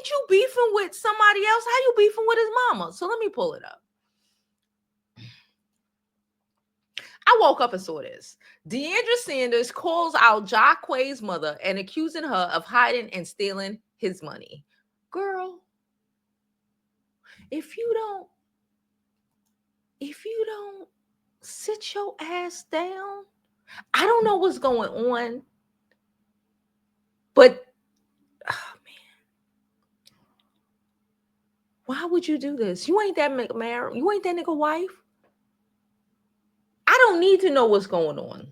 ain't you beefing with somebody else? How you beefing with his mama? So let me pull it up. I woke up and saw this. Deondra Sanders calls out Jacquee's mother and accusing her of hiding and stealing his money. Girl, if you don't sit your ass down, I don't know what's going on, but oh man, why would you do this? You ain't that married. You ain't that nigga wife. I don't need to know what's going on.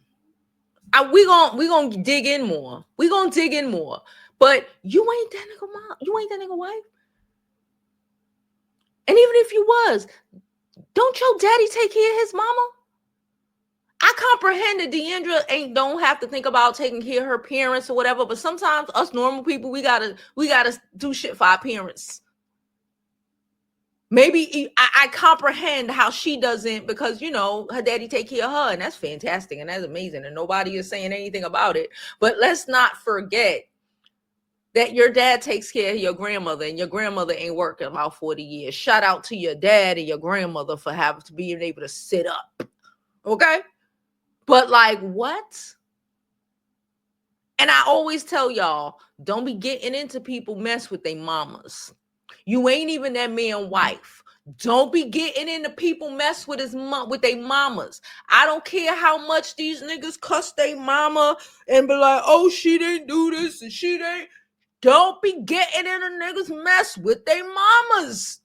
We gonna dig in more. We gonna dig in more. But you ain't that nigga mom. You ain't that nigga wife. And even if you was, don't your daddy take care of his mama? I comprehend that Deondra don't have to think about taking care of her parents or whatever, but sometimes us normal people, we gotta do shit for our parents. Maybe I comprehend how she doesn't, because her daddy take care of her, and that's fantastic and that's amazing, and nobody is saying anything about it. But let's not forget that your dad takes care of your grandmother, and your grandmother ain't working about 40 years. Shout out to your dad and your grandmother for being able to sit up. Okay? But like, what? And I always tell y'all, don't be getting into people mess with their mamas. You ain't even that man wife. Don't be getting into people mess with with their mamas. I don't care how much these niggas cuss their mama and be like, oh, she didn't do this and she didn't. Don't be getting into niggas mess with their mamas.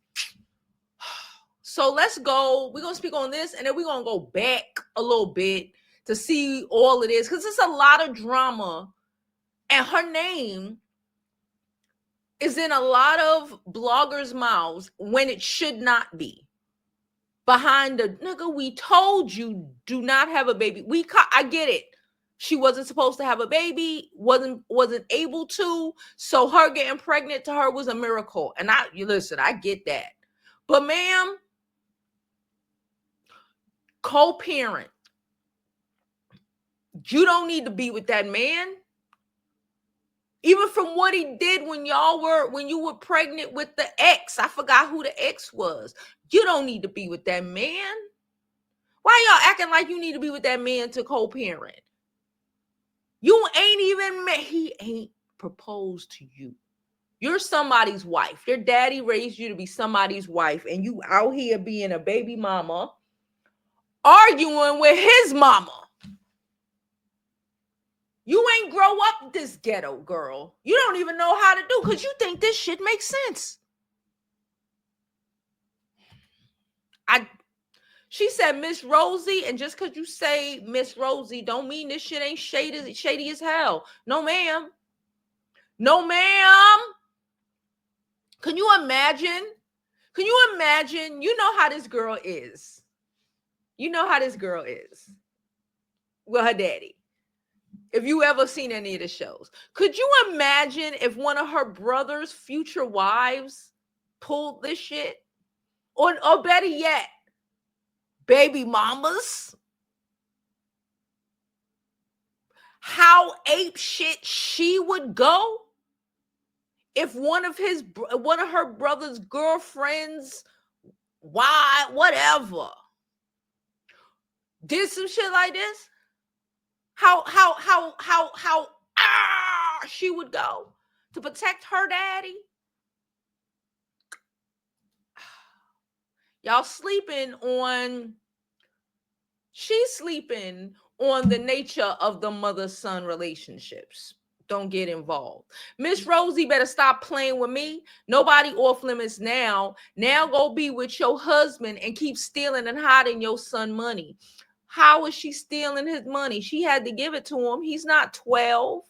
So let's go. We're going to speak on this, and then we're going to go back a little bit to see all of this, because it's a lot of drama, and her name is in a lot of bloggers' mouths when it should not be. Behind the nigga, we told you do not have a baby. I get it. She wasn't supposed to have a baby, wasn't able to. So her getting pregnant to her was a miracle. And listen, I get that. But ma'am, co-parent, you don't need to be with that man. Even from what he did when you were pregnant with the ex. I forgot who the ex was. You don't need to be with that man. Why y'all acting like you need to be with that man to co-parent? You ain't even met. He ain't proposed to you. You're somebody's wife. Your daddy raised you to be somebody's wife, and you out here being a baby mama, arguing with his mama. You ain't grow up this ghetto, girl. You don't even know how to do, because you think this shit makes sense. She said Miss Rosie, and just because you say Miss Rosie don't mean this shit ain't shady as hell. No, ma'am. No, ma'am. Can you imagine? You know how this girl is. You know how this girl is with her daddy. If you ever seen any of the shows. Could you imagine if one of her brother's future wives pulled this shit? Or better yet, baby mamas? How ape shit she would go if one of her brother's girlfriends, whatever, did some shit like this. How she would go to protect her daddy. Y'all she's sleeping on the nature of the mother-son relationships. Don't get involved. Miss Rosie better stop playing with me. Nobody off limits now. Now go be with your husband and keep stealing and hiding your son money. How is she stealing his money? She had to give it to him. He's not 12.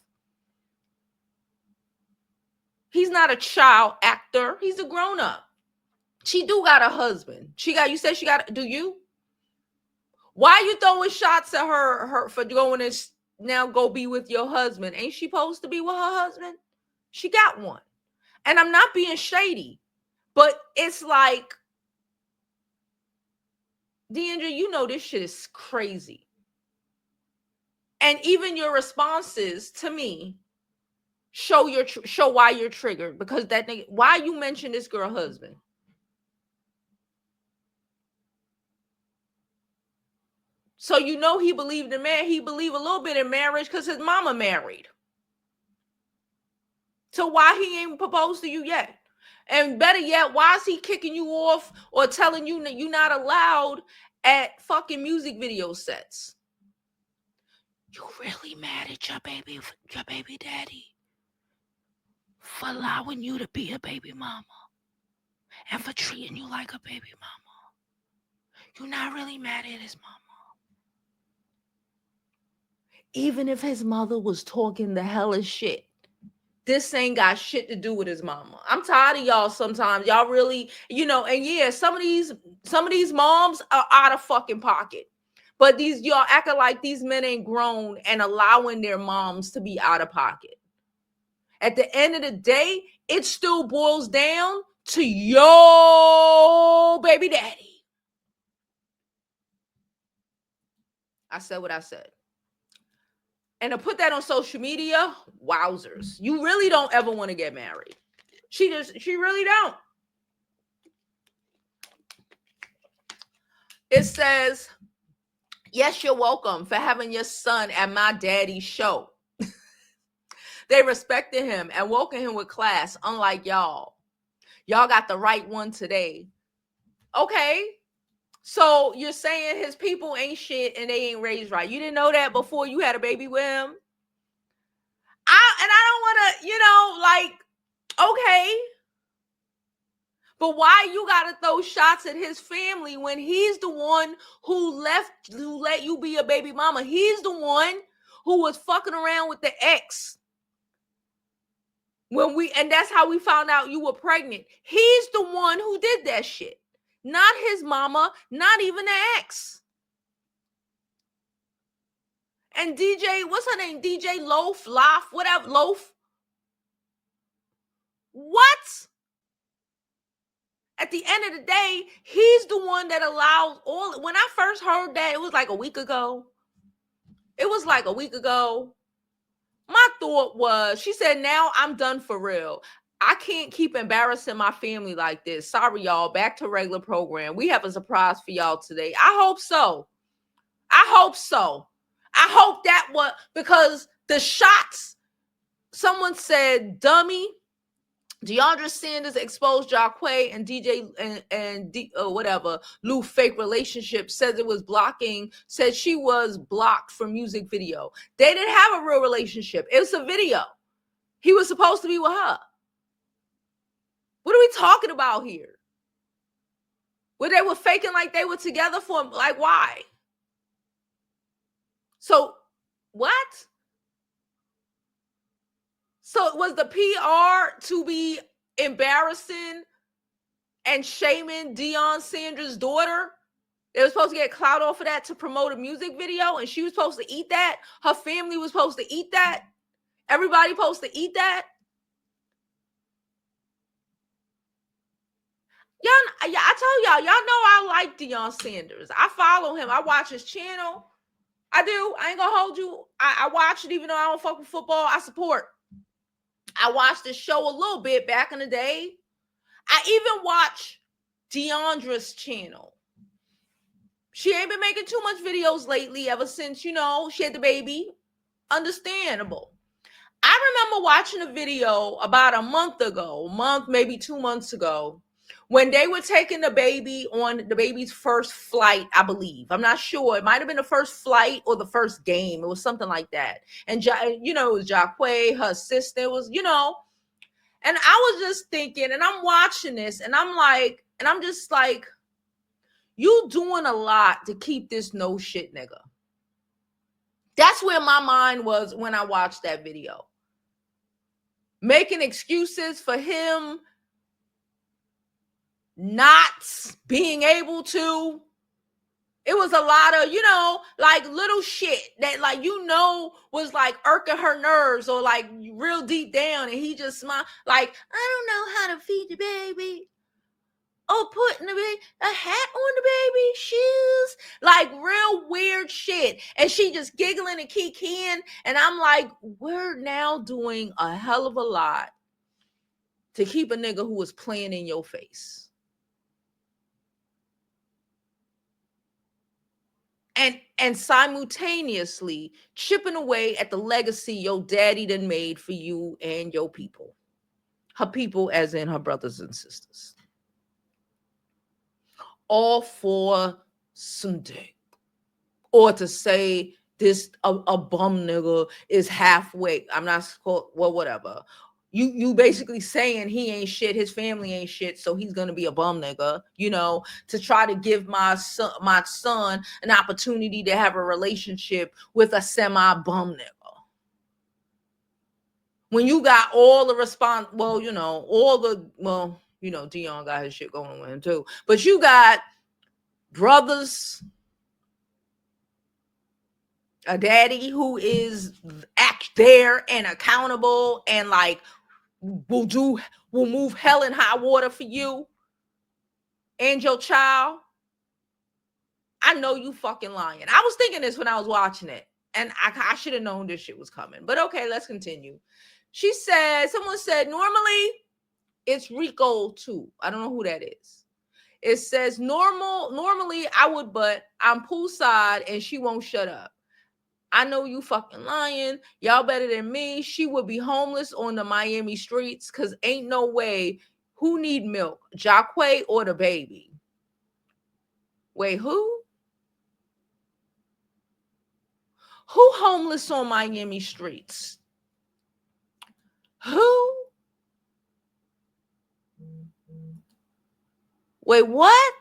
He's not a child actor. He's a grown-up. She do got a husband. You said she got, do you? Why are you throwing shots at her for going to now go be with your husband? Ain't she supposed to be with her husband? She got one. And I'm not being shady, but it's like, Deondra, you know this shit is crazy. And even your responses to me show why you're triggered, because that nigga, why you mention this girl husband? So you know he believed in marriage. He believed a little bit in marriage because his mama married. So why he ain't proposed to you yet? And better yet, why is he kicking you off or telling you that you're not allowed at fucking music video sets? You really mad at your baby daddy for allowing you to be a baby mama and for treating you like a baby mama. You're not really mad at his mama. Even if his mother was talking the hellish shit, this ain't got shit to do with his mama. I'm tired of y'all sometimes. Y'all really, and yeah, some of these moms are out of fucking pocket. But y'all acting like these men ain't grown and allowing their moms to be out of pocket. At the end of the day, it still boils down to yo baby daddy. I said what I said. And to put that on social media, wowzers. You really don't ever want to get married. She really don't. It says, yes, you're welcome for having your son at my daddy's show. They respected him and welcomed him with class, unlike y'all. Y'all got the right one today. Okay. So you're saying his people ain't shit and they ain't raised right. You didn't know that before you had a baby with him? I don't want to, okay. But why you got to throw shots at his family when he's the one who let you be a baby mama? He's the one who was fucking around with the ex. And that's how we found out you were pregnant. He's the one who did that shit. Not his mama, not even the ex. And DJ, what's her name? Dej Loaf, whatever, Loaf. What? At the end of the day, he's the one that allows all. When I first heard that, it was like a week ago. My thought was, she said, now I'm done for real. I can't keep embarrassing my family like this. Sorry, y'all. Back to regular program. We have a surprise for y'all today. I hope so. I hope that was because the shots, someone said, dummy. Deondra Sanders exposed Jacquee and DJ and whatever Lou fake relationship. Said she was blocked from music video. They didn't have a real relationship. It was a video. He was supposed to be with her. What are we talking about here? Where they were faking like they were together for, like, why? So what? So was the PR to be embarrassing and shaming Deondra Sanders' daughter? They were supposed to get clout off of that to promote a music video, and she was supposed to eat that. Her family was supposed to eat that. Everybody supposed to eat that. I told y'all know I like Deondra Sanders. I follow him. I watch his channel. I do. I ain't gonna hold you. I watch it even though I don't fuck with football. I support. I watched this show a little bit back in the day. I even watch Deondra's channel. She ain't been making too much videos lately ever since, she had the baby. Understandable. I remember watching a video about a month, maybe 2 months ago, when they were taking the baby on the baby's first flight, I believe. I'm not sure. It might have been the first flight or the first game. It was something like that. And, it was Jacquee, her sister. It was, and I was just thinking, and I'm watching this, and I'm just like, you doing a lot to keep this no shit nigga. That's where my mind was when I watched that video. Making excuses for him not being able to. It was a lot of, like little shit that was like irking her nerves or like real deep down. And he just smiled like, I don't know how to feed the baby. putting a hat on the baby, shoes, like real weird shit. And she just giggling and kikiing. And I'm like, we're now doing a hell of a lot to keep a nigga who was playing in your face. And simultaneously chipping away at the legacy your daddy done made for you and your people. Her people as in her brothers and sisters. All for some dick. Or to say this a bum nigga is halfway. I'm not, well, whatever. You basically saying he ain't shit, his family ain't shit, so he's gonna be a bum nigga, to try to give my son an opportunity to have a relationship with a semi-bum nigga. When you got all the Dion got his shit going on too. But you got brothers, a daddy who is there and accountable and like will move hell and high water for you and your child. I know you fucking lying. I was thinking this when I was watching it, and I should have known this shit was coming. But okay, let's continue. Someone said, normally it's Rico too. I don't know who that is. It says normally I would, but I'm poolside and she won't shut up. I know you fucking lying. Y'all better than me. She would be homeless on the Miami streets because ain't no way. Who need milk? Jacquee or the baby? Wait, who? Who homeless on Miami streets? Who? Wait, what?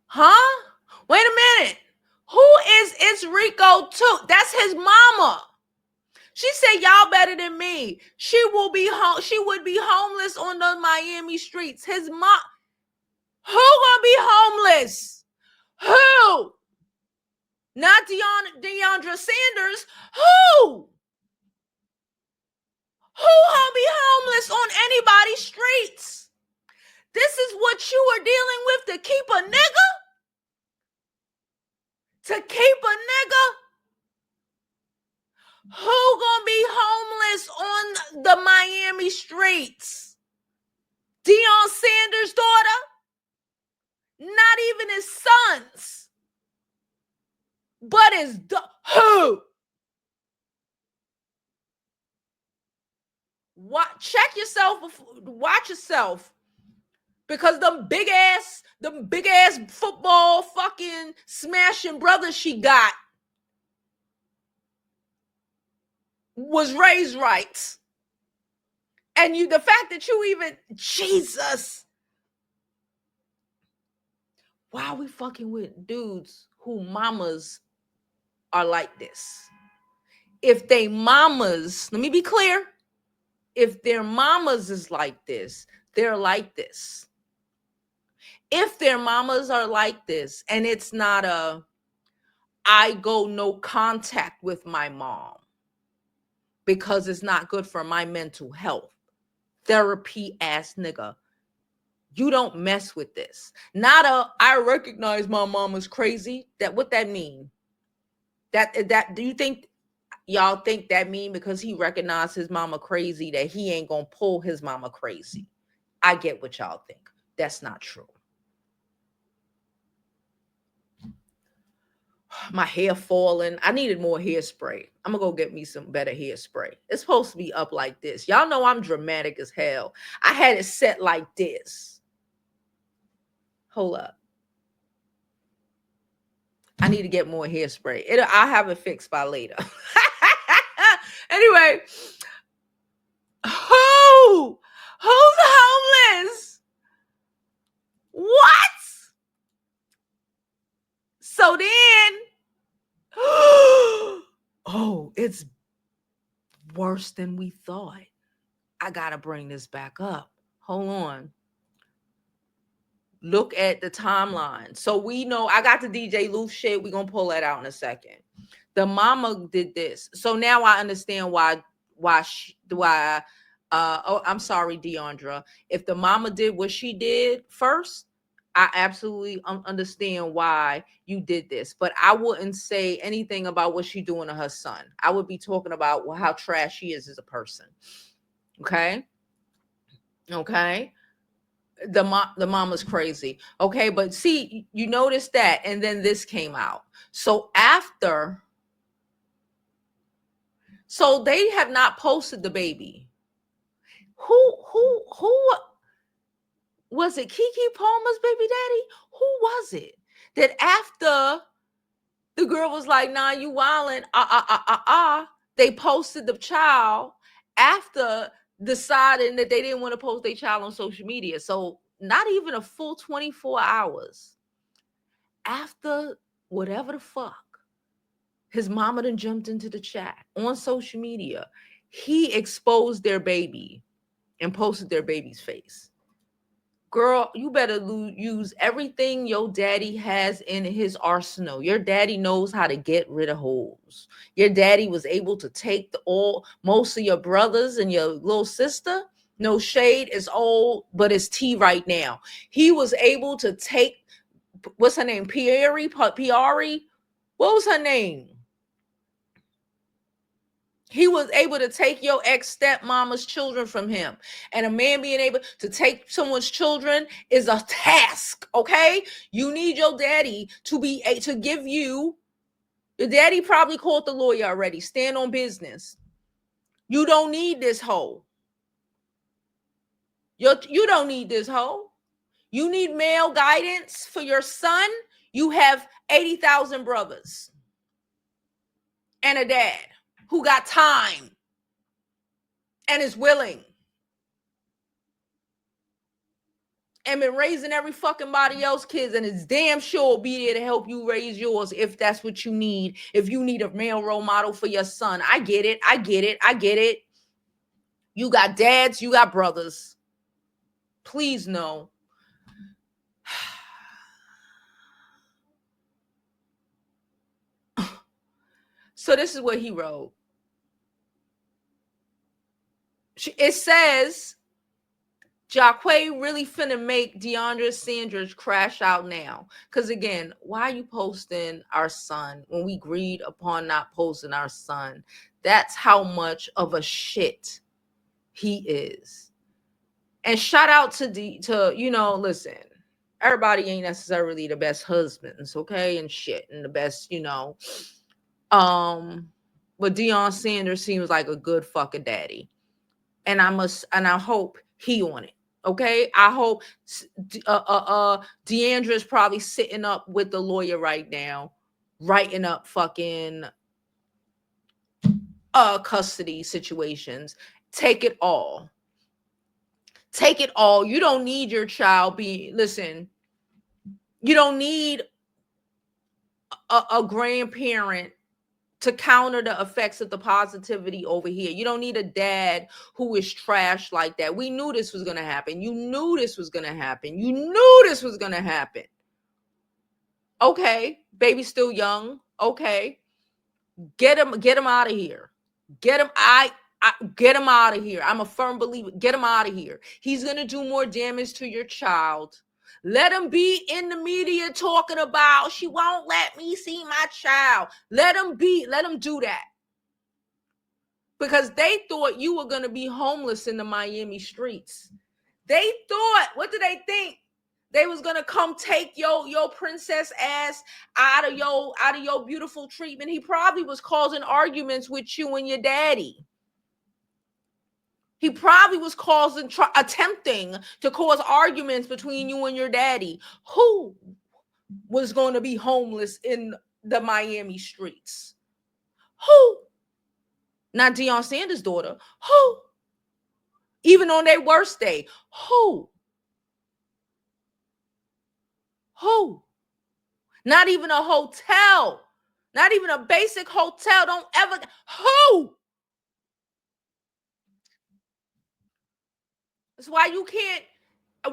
Huh? Wait a minute. It's Rico too? That's his mama. She said, y'all better than me. She would be homeless on the Miami streets. His mom. Who gonna be homeless? Who? Not Deondra Sanders. Who? Who gonna be homeless on anybody's streets? This is what you are dealing with to keep a nigga? To keep a nigga? Who gonna be homeless on the Miami streets? Deion Sanders' daughter? Not even his sons. But who? Check yourself. Watch yourself. Because them big ass football fucking smashing brothers she got was raised right. And the fact that you even, Jesus. Why are we fucking with dudes who mamas are like this? If they mamas, let me be clear. If their mamas is like this, they're like this. If their mamas are like this, and it's not I go no contact with my mom because it's not good for my mental health. Therapy ass nigga. You don't mess with this. Not I recognize my mama's crazy. What that mean? That do you think y'all think that mean because he recognized his mama crazy that he ain't gonna pull his mama crazy? I get what y'all think. That's not true. My hair falling. I needed more hairspray. I'm gonna go get me some better hairspray. It's supposed to be up like this. Y'all know I'm dramatic as hell. I had it set like this. Hold up. I need to get more hairspray. I'll have it fixed by later. Anyway, who's homeless? What? So then, oh, it's worse than we thought. I gotta bring this back up. Hold on. Look at the timeline. So we know I got the Dej Loaf shit. We're gonna pull that out in a second. The mama did this. So now I understand why Oh, I'm sorry, Deondra. If the mama did what she did first, I absolutely understand why you did this. But I wouldn't say anything about what she's doing to her son. I would be talking about how trash she is as a person. Okay. Okay. The mama's crazy. Okay. But see, you notice that. And then this came out. So they have not posted the baby. Who was it? Keke Palmer's baby daddy? Who was it that after the girl was like, nah, you wildin', they posted the child after deciding that they didn't want to post their child on social media. So not even a full 24 hours after whatever the fuck, his mama done jumped into the chat on social media. He exposed their baby and posted their baby's face. Girl, you better use everything your daddy has in his arsenal. Your daddy knows how to get rid of hoes. Your daddy was able to take most of your brothers and your little sister. No shade, is old, but it's tea right now. He was able to take, what's her name? Piari? What was her name? He was able to take your ex-stepmama's children from him. And a man being able to take someone's children is a task, okay? You need your daddy to give you. Your daddy probably called the lawyer already. Stand on business. You don't need this hoe. You don't need this hoe. You need male guidance for your son. You have 80,000 brothers and a dad who got time and is willing and been raising every fucking body else kids, and it's damn sure be there to help you raise yours if that's what you need. If you need a male role model for your son, I get it. You got dads, you got brothers. Please know. So this is what he wrote. It says, Jacquee really finna make Deondra Sanders crash out now. Because again, why are you posting our son when we agreed upon not posting our son? That's how much of a shit he is. And shout out to listen, everybody ain't necessarily the best husbands, okay, and shit, and the best, but Deion Sanders seems like a good fucking daddy. And I hope he on it. Okay, I hope Deondra is probably sitting up with the lawyer right now, writing up fucking custody situations. Take it all. You don't need your child listen. You don't need a grandparent to counter the effects of the positivity over here. You don't need a dad who is trash like that. We knew this was going to happen. You knew this was going to happen. Okay, baby's still young. Okay, get him out of here. Get him. Get him out of here. I'm a firm believer. Get him out of here. He's going to do more damage to your child. Let him be in the media talking about, she won't let me see my child. Let him do that. Because they thought you were going to be homeless in the Miami streets. They thought, what did they think? They was going to come take your princess ass out of your beautiful treatment. He probably was causing arguments with you and your daddy. He probably was attempting to cause arguments between you and your daddy. Who was going to be homeless in the Miami streets? Who? Not Deion Sanders' daughter. Who? Even on their worst day. Who? Not even a hotel. Not even a basic hotel. Don't ever. Who? That's why you can't.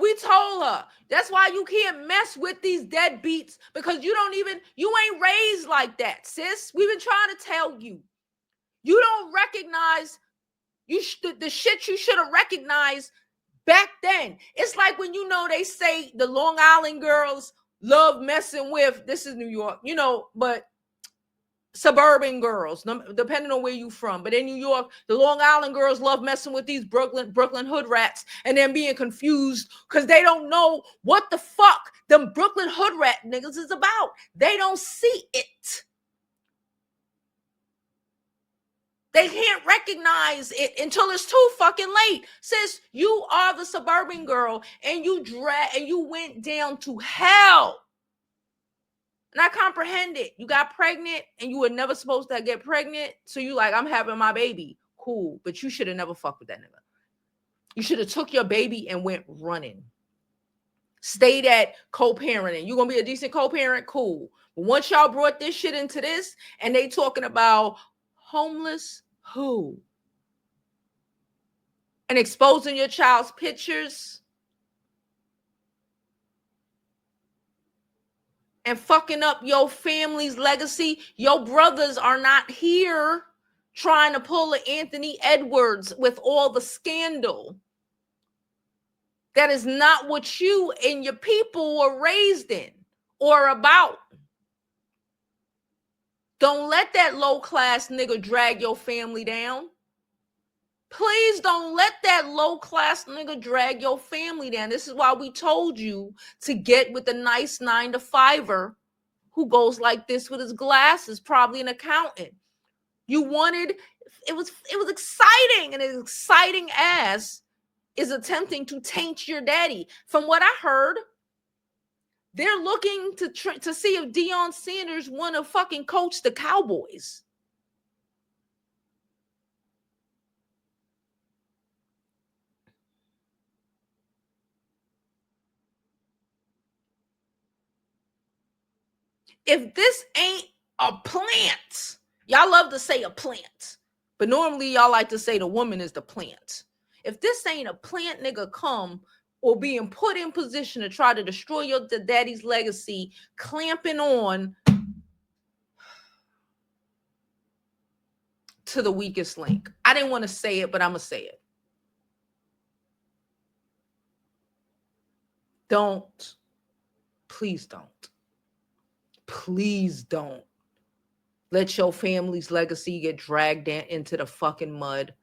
We told her. That's why you can't mess with these deadbeats, because you ain't raised like that, sis. We've been trying to tell you. You don't recognize The shit you should have recognized back then. It's like when they say the Long Island girls love messing with, this is New York, but suburban girls, depending on where you from. But in New York, the Long Island girls love messing with these Brooklyn hood rats and then being confused because they don't know what the fuck them Brooklyn hood rat niggas is about. They don't see it. They can't recognize it until it's too fucking late. Sis, you are the suburban girl and you went down to hell. And I comprehend it. You got pregnant and you were never supposed to get pregnant. So you like, I'm having my baby. Cool. But you should have never fucked with that nigga. You should have took your baby and went running. Stayed at co-parenting. You gonna be a decent co-parent? Cool. But once y'all brought this shit into this and they talking about homeless who? And exposing your child's pictures and fucking up your family's legacy. Your brothers are not here trying to pull an Anthony Edwards with all the scandal. That is not what you and your people were raised in or about. Don't let that low-class nigga drag your family down. Please don't let that low-class nigga drag your family down. This is why we told you to get with a nice 9-to-5er who goes like this with his glasses, probably an accountant. You wanted, it was exciting, and as exciting as is attempting to taint your daddy. From what I heard, they're looking to see if Deondra Sanders want to fucking coach the Cowboys. If this ain't a plant, y'all love to say a plant, but normally y'all like to say the woman is the plant. If this ain't a plant nigga come or being put in position to try to destroy your daddy's legacy, clamping on to the weakest link. I didn't want to say it, but I'm going to say it. Don't. Please don't. Please don't let your family's legacy get dragged into the fucking mud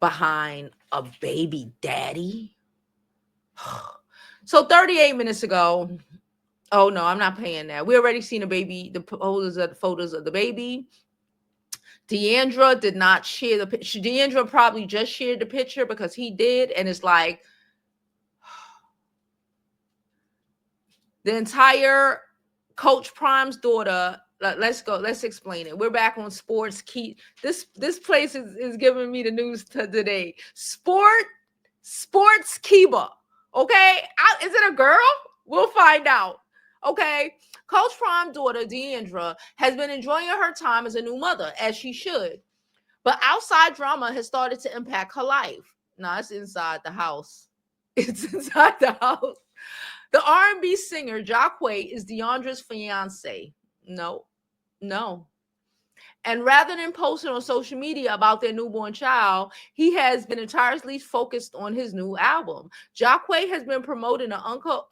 behind a baby daddy. So 38 minutes ago, oh no, I'm not paying that. We already seen the photos of the baby. Deiondra did not share the picture. Deiondra probably just shared the picture because he did, and it's like the entire Coach Prime's daughter. Let's go. Let's explain it. We're back on Sports Key. This place is giving me the news today. Sports Kiba. Okay, is it a girl? We'll find out. Okay, Coach Prime's daughter Deiondra has been enjoying her time as a new mother, as she should. But outside drama has started to impact her life. No, it's inside the house. It's inside the house. The R&B singer Jacquee is Deondra's fiance. No. And rather than posting on social media about their newborn child, he has been entirely focused on his new album. Jacquee has been promoting an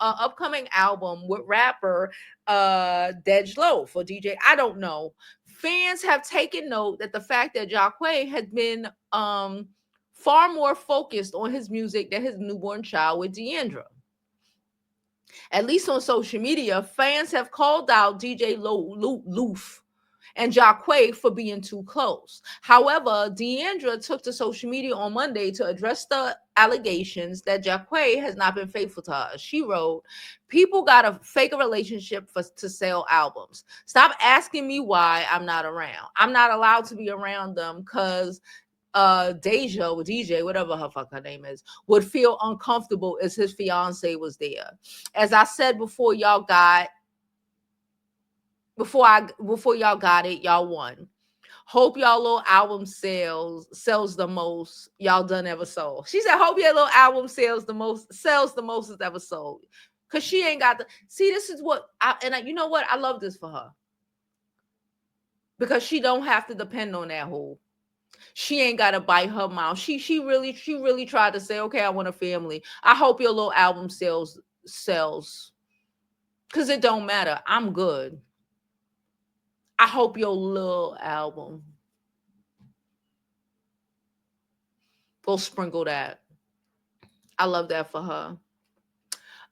upcoming album with rapper Dej Loaf or DJ. I don't know. Fans have taken note that the fact that Jacquee has been far more focused on his music than his newborn child with Deiondra. At least on social media, fans have called out DJ Loaf and Jacquee for being too close. However, Deiondra took to social media on Monday to address the allegations that Jacquee has not been faithful to her. She wrote, "People got to fake a relationship to sell albums. Stop asking me why I'm not around. I'm not allowed to be around them because Deja or DJ, whatever her fuck her name is, would feel uncomfortable as his fiance was there. As I said before, y'all got it, y'all won. Hope y'all little album sells the most y'all done ever sold." She said, "Hope your little album sells the most it's ever sold." Cause she ain't got see. This is what you know what? I love this for her because she don't have to depend on that whole. She ain't got to bite her mouth. She really tried to say, okay, I want a family. I hope your little album sells. Cause it don't matter. I'm good. I hope your little album. Go sprinkle that. I love that for her.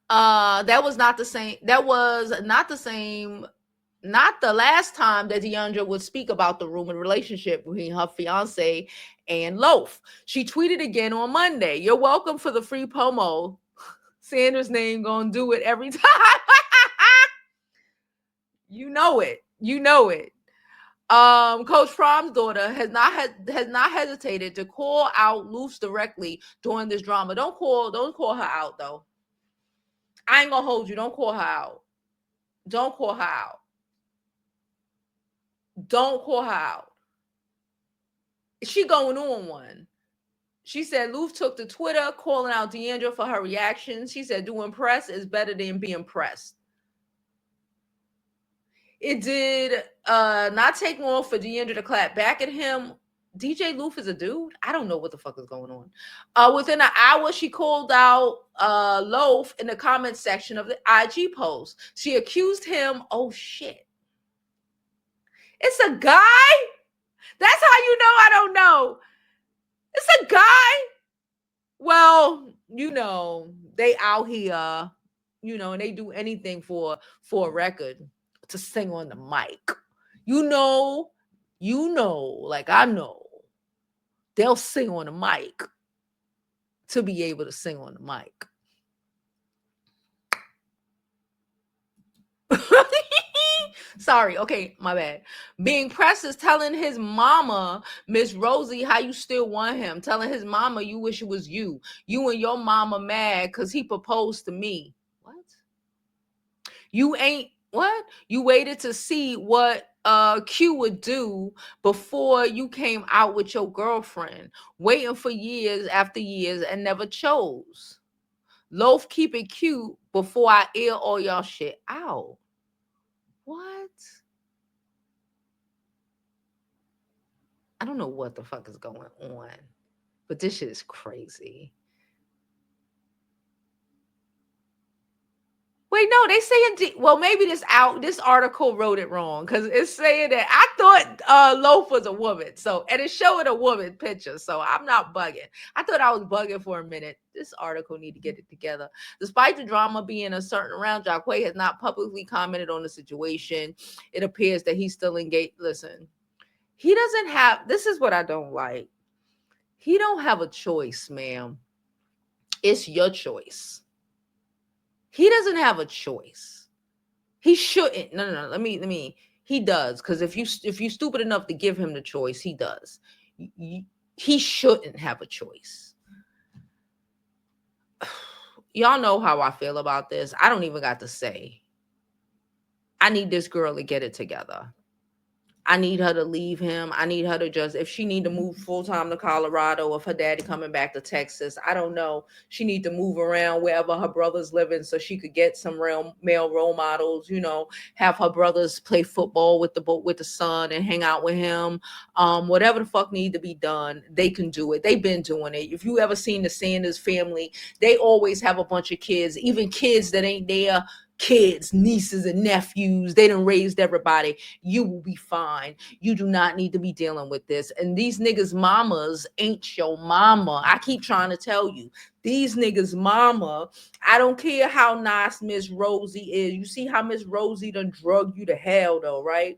That was not the same. That was not the same. Not the last time that Deondra would speak about the rumored relationship between her fiance and Loaf. She tweeted again on Monday. You're welcome for the free promo. Sanders' name gonna do it every time. You know it. You know it. Coach Prom's daughter has not hesitated to call out Loose directly during this drama. Don't call her out though. I ain't gonna hold you. Don't call her out. Don't call her out. Don't call her out. She going on one. She said Loof took to Twitter calling out Deondra for her reactions. She said doing press is better than being pressed. It did not take long for Deondra to clap back at him. DJ Loof is a dude. I don't know what the fuck is going on. Within an hour, she called out Loaf in the comment section of the IG post. She accused him. Oh shit! It's a guy. That's how you know I don't know. It's a guy. Well, they out here, and they do anything for a record to sing on the mic. Like I know, they'll sing on the mic to be able to sing on the mic. Sorry, okay, my bad. Being pressed is telling his mama, Miss Rosie, how you still want him. Telling his mama you wish it was you. You and your mama mad because he proposed to me. What? You ain't what? You waited to see what Q would do before you came out with your girlfriend, waiting for years after years and never chose. Loaf, keep it cute before I air all y'all shit out. What? I don't know what the fuck is going on, but this shit is crazy. Wait, no, they saying well, maybe this article wrote it wrong because it's saying that I thought Loaf was a woman, and it's showing a woman picture, so I'm not bugging. I thought I was bugging for a minute. This article need to get it together. Despite the drama being a certain round, Jacquee has not publicly commented on the situation. It appears that he's still engaged. Listen, he doesn't have. This is what I don't like. He don't have a choice, ma'am. It's your choice. He doesn't have a choice. He shouldn't. No. Let me. He does, because if you stupid enough to give him the choice, he does. He shouldn't have a choice. Y'all know how I feel about this. I don't even got to say. I need this girl to get it together. I need her to leave him. I need her to if she need to move full-time to Colorado, if her daddy coming back to Texas, I don't know. She need to move around wherever her brother's living so she could get some real male role models, have her brothers play football with the son and hang out with him. Whatever the fuck need to be done, they can do it. They've been doing it. If you ever seen the Sanders family, they always have a bunch of kids, even kids that ain't there. Kids, nieces and nephews, they done raised everybody. You will be fine. You do not need to be dealing with this. And these niggas mamas ain't your mama. I keep trying to tell you, these niggas mama, I don't care how nice Miss Rosie is. You see how Miss Rosie done drug you to hell though, right?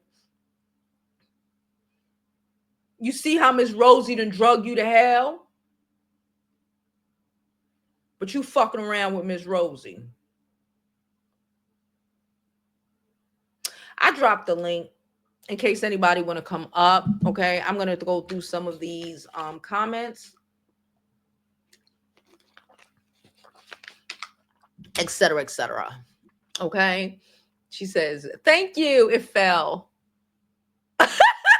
You see how Miss Rosie done drug you to hell? But you fucking around with Miss Rosie. I dropped the link in case anybody want to come up. Okay, I'm going to go through some of these comments, etc., etc. Okay, she says, thank you, it fell.